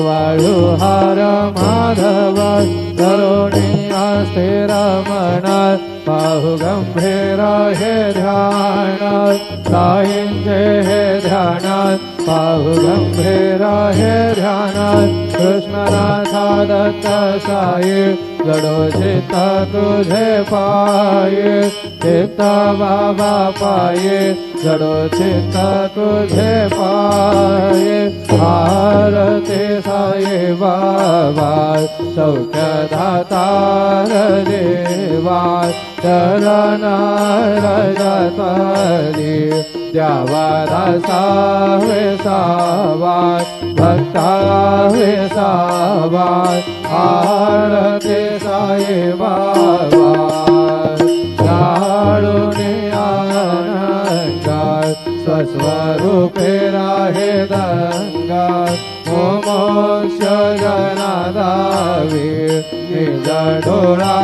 वाळू हार माधव करुणिया स्थिर मना पाहु गंभीर हे ध्यान साईंचे हे ध्यान पाहु गंभीर हे ध्यान कृष्णनाथा दत्त साई जडो चित्त तुझे पाये चित्त बाबा पाये जडो चित्त तुझे पाये आरती साई बाबा सौख्य दातार देवा चरण रजतरी द्यावा दासा सावा भक्ता सावा आरती साई बाबा लाडूने आनंदा स्वस्वरूपे राहे दंगा मोक्ष जनादावी निज डोळा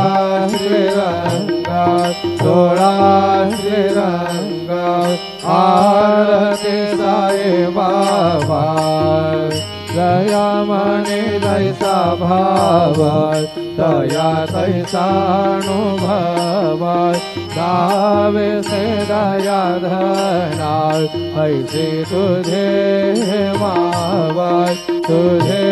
श्रीरंगा डोळा श्रीरंगा आरती साई बाबा दया मने जैसा भाव दया तैसानुभव दावे से दया धना ऐसे तुझे मावत तुझे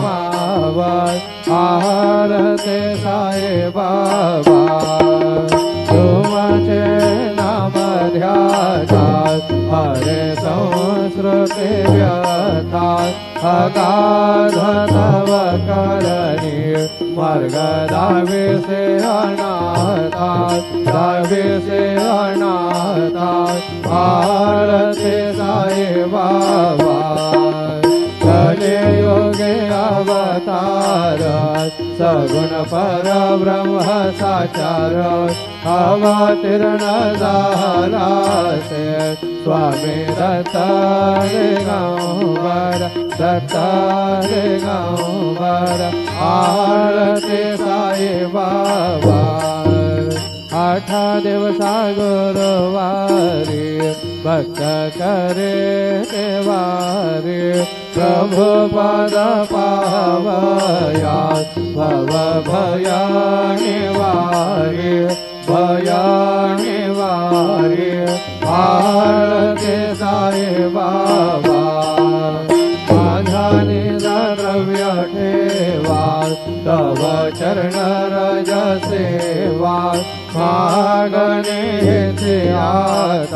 मावत आरती साई बाबा तुमचे नाम ध्यातात हरे संस्कृती व्यथात अगाध तव करणी मार्ग दावे से अनाथात दावे से अनाथात आरती साई बाबा कलियुगे अवतार सगुण पर ब्रह्म साचार अवतीर्ण झाला से स्वामी दत्त दिगंबर दत्त दिगंबर आरती साई बाबा आठ दिवसा गुरुवारी भक्त करे देवारी प्रभु पद पावया भव भया निवारी भया निवारी आरती साई बाबा माझा निजा द्रव्य ठेवा तव चरण रज सेवा मागणे आता